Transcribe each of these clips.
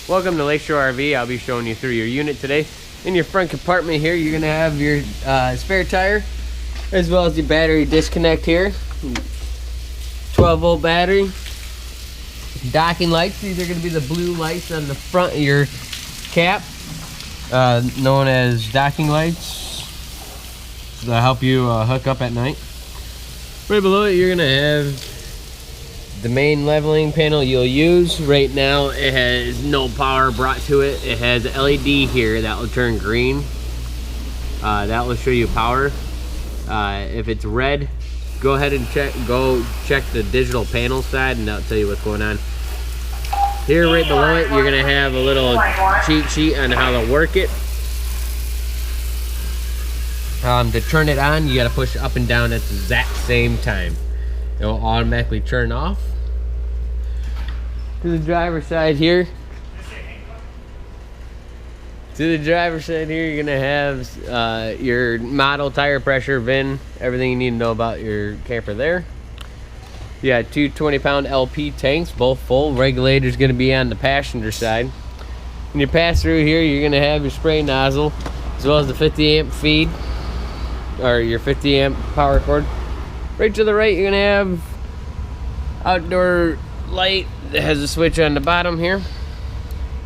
Welcome to Lakeshore RV. I'll be showing you through your unit today. In your front compartment here, you're gonna have your spare tire, as well as your battery disconnect here. 12-volt battery. Docking lights. These are gonna be the blue lights on the front of your cap, known as docking lights. So they'll help you hook up at night. Right below it, you're gonna have the main leveling panel you'll use. Right now it has no power brought to it. It has an LED here that will turn green. That will show you power. If it's red, go ahead and check the digital panel side and that'll tell you what's going on. Here right below it, you're gonna have a little cheat sheet on how to work it. To turn it on, you gotta push up and down at the exact same time. It will automatically turn off. To the driver's side here. You're gonna have your model, tire pressure, VIN, everything you need to know about your camper there. You got two 20-pound LP tanks, both full. Regulator's gonna be on the passenger side. When you pass through here, you're gonna have your spray nozzle, as well as the 50 amp feed, or your 50 amp power cord. Right to the right, you're gonna have outdoor light that has a switch on the bottom here.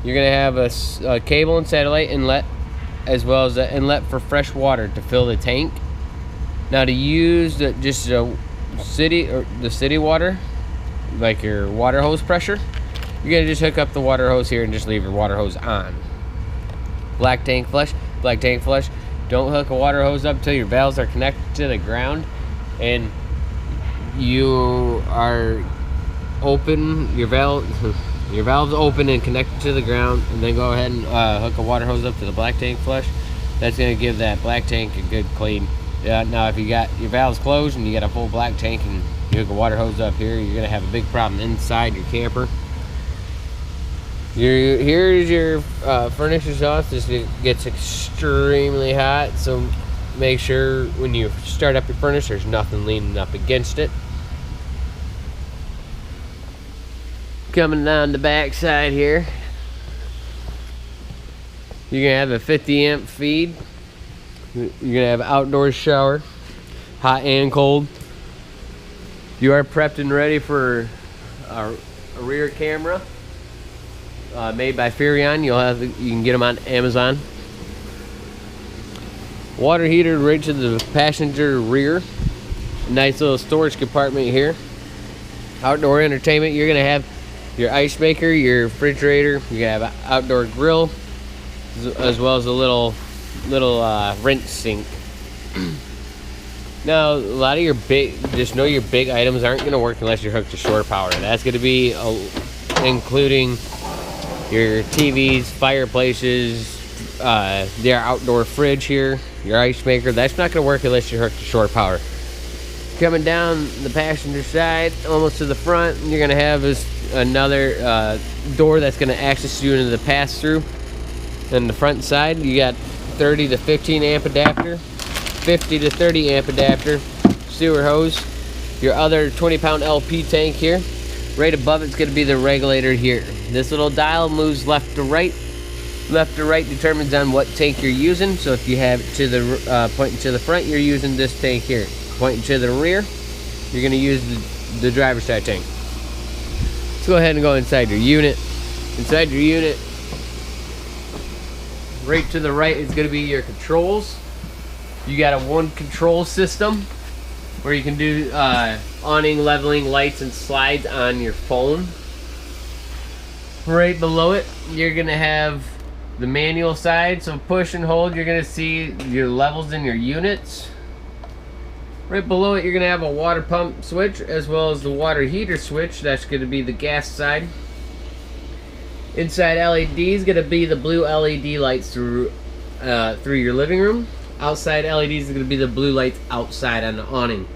You're gonna have a cable and satellite inlet, as well as an inlet for fresh water to fill the tank. Now to use the city water, like your water hose pressure, you're gonna just hook up the water hose here and just leave your water hose on. Black tank flush. Don't hook a water hose up until your valves are connected to the ground and you are open, your valve's open and connected to the ground, and then go ahead and hook a water hose up to the black tank flush. That's going to give that black tank a good clean. Now if you got your valves closed and you got a full black tank and you hook a water hose up here, you're going to have a big problem inside your camper. Here's your furnace exhaust. This gets extremely hot, so make sure when you start up your furnace there's nothing leaning up against it. Coming down the back side here, you're gonna have a 50 amp feed. You're gonna have outdoor shower, hot and cold. You are prepped and ready for a rear camera made by Furion. You can get them on Amazon. Water heater right to the passenger rear. Nice little storage compartment here. Outdoor entertainment, you're gonna have your ice maker, your refrigerator. You're gonna have an outdoor grill, as well as a little rinse sink. Now, a lot of your big items aren't gonna work unless you're hooked to shore power. That's gonna be including your TVs, fireplaces, their outdoor fridge here, your ice maker. That's not going to work unless you're hooked to shore power. Coming down the passenger side, almost to the front, you're going to have another door that's going to access you into the pass-through. And the front side, you got 30 to 15 amp adapter, 50 to 30 amp adapter, sewer hose, your other 20-pound LP tank here. Right above it's going to be the regulator here. This little dial moves left to right. Left to right determines on what tank you're using. So if you have it to the pointing to the front, you're using this tank here. Pointing to the rear, you're going to use the driver's side tank. Let's go ahead and go inside your unit. Inside your unit, right to the right is going to be your controls. You got a one control system where you can do awning, leveling, lights, and slides on your phone. Right below it, you're gonna have the manual side. So push and hold, you're gonna see your levels in your units. Right below it, you're gonna have a water pump switch, as well as the water heater switch. That's gonna be the gas side. Inside LED is gonna be the blue LED lights through your living room. Outside LEDs is going to be the blue lights outside on the awning.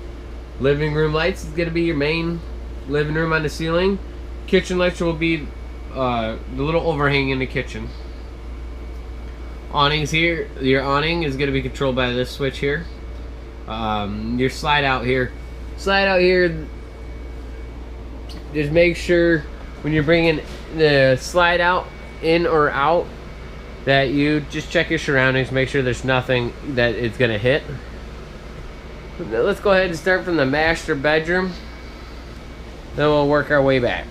Living room lights is going to be your main living room on the ceiling. Kitchen lights will be the little overhang in the kitchen. Awnings here. Your awning is going to be controlled by this switch here. Your slide out here. Just make sure when you're bringing the slide out in or out, that you just check your surroundings, make sure there's nothing that it's gonna hit. Now let's go ahead and start from the master bedroom. Then we'll work our way back.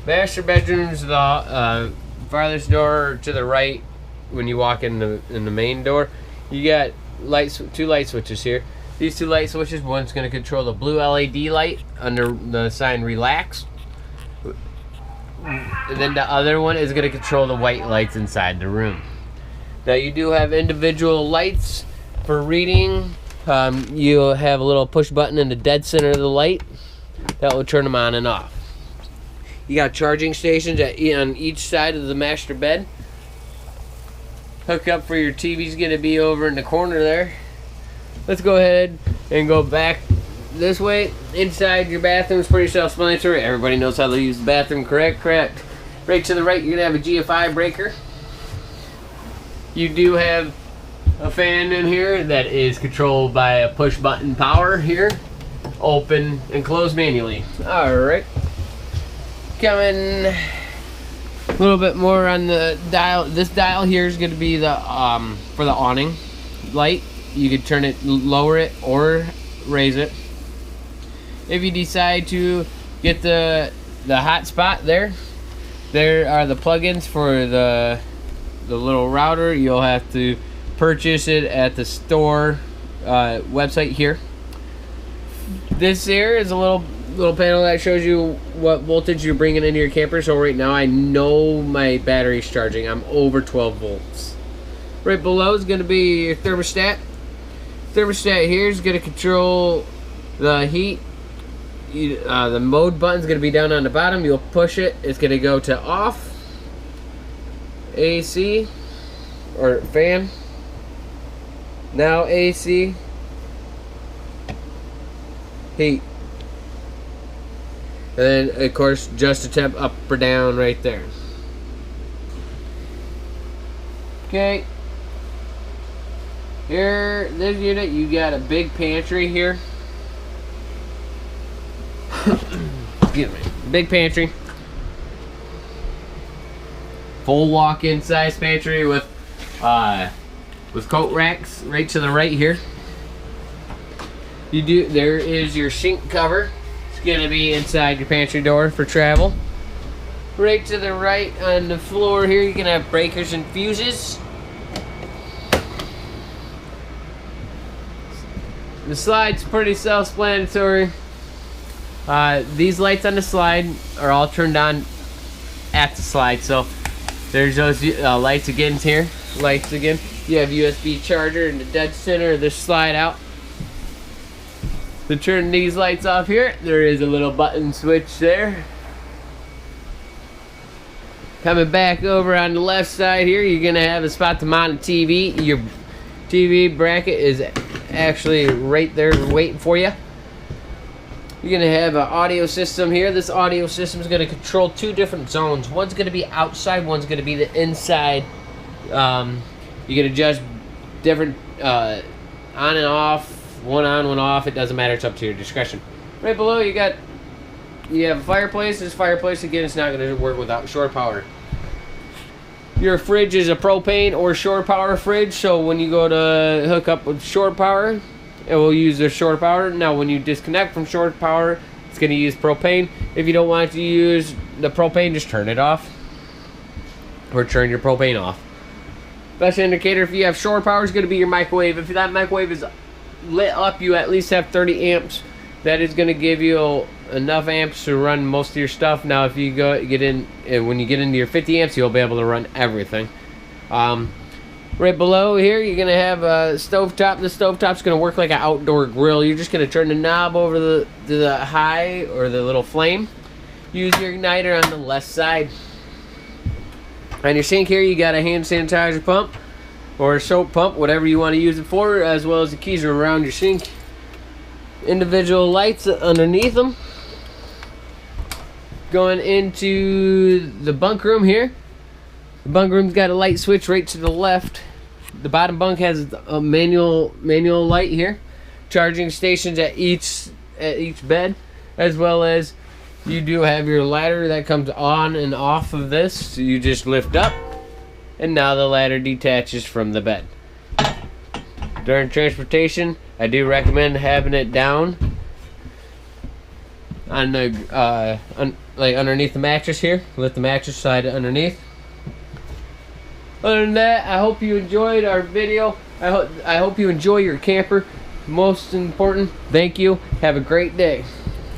Master bedroom's the farthest door to the right when you walk in the main door. You got two light switches here. These two light switches, one's going to control the blue LED light under the sign relax. And then the other one is going to control the white lights inside the room. Now you do have individual lights for reading. You'll have a little push button in the dead center of the light that will turn them on and off. You got charging stations on each side of the master bed. Hookup for your TV's going to be over in the corner there. Let's go ahead and go back this way. Inside your bathroom is pretty self-explanatory. Everybody knows how to use the bathroom correct. Right to the right, you're going to have a GFI breaker. You do have a fan in here that is controlled by a push button power here. Open and close manually. Alright. Coming a little bit more on the dial. This dial here is going to be the for the awning light. You can turn it, lower it, or raise it. If you decide to get the hot spot there are the plugins for the little router. You'll have to purchase it at the store website here. This here is a little panel that shows you what voltage you're bringing into your camper. So right now I know my battery's charging. I'm over 12 volts. Right below is going to be your thermostat. Thermostat here is going to control the heat. The mode button is going to be down on the bottom. You'll push it. It's going to go to off, AC, or fan. Now AC, heat. And then, of course, just a temp up or down right there. Okay. Here, this unit, you got a big pantry here. Excuse me. Big pantry. Full walk-in size pantry with coat racks right to the right here. There is your sink cover. It's gonna be inside your pantry door for travel. Right to the right on the floor here, you can have breakers and fuses. The slide's pretty self-explanatory. These lights on the slide are all turned on at the slide. So there's those lights again here. Lights again. You have USB charger in the dead center of this slide out. To turn these lights off here, there is a little button switch there. Coming back over on the left side here, you're gonna have a spot to mount a TV. Your TV bracket is actually right there waiting for you. You're gonna have an audio system here. This audio system is gonna control two different zones. One's gonna be outside, one's gonna be the inside. You can adjust different on and off, one on, one off. It doesn't matter. It's up to your discretion. Right below, you have a fireplace. This fireplace, again, it's not gonna work without shore power. Your fridge is a propane or shore power fridge, so when you go to hook up with shore power, it will use the shore power. Now when you disconnect from shore power, it's going to use propane. If you don't want to use the propane, just turn it off or turn your propane off. Best indicator if you have shore power is going to be your microwave. If that microwave is lit up, you at least have 30 amps. That is going to give you enough amps to run most of your stuff. Now if you when you get into your 50 amps, you'll be able to run everything. Right below here, you're going to have a stovetop. The stovetop's going to work like an outdoor grill. You're just going to turn the knob over to the high or the little flame. Use your igniter on the left side. On your sink here, you got a hand sanitizer pump or a soap pump, whatever you want to use it for, as well as the keys are around your sink. Individual lights underneath them. Going into the bunk room here. The bunk room's got a light switch right to the left. The bottom bunk has a manual light here. Charging stations at each bed, as well as You do have your ladder that comes on and off of this. So you just lift up, and now the ladder detaches from the bed. During transportation, I do recommend having it down on the like underneath the mattress here. Lift the mattress side underneath. Other than that, I hope you enjoyed our video. I hope you enjoy your camper. Most important, thank you. Have a great day.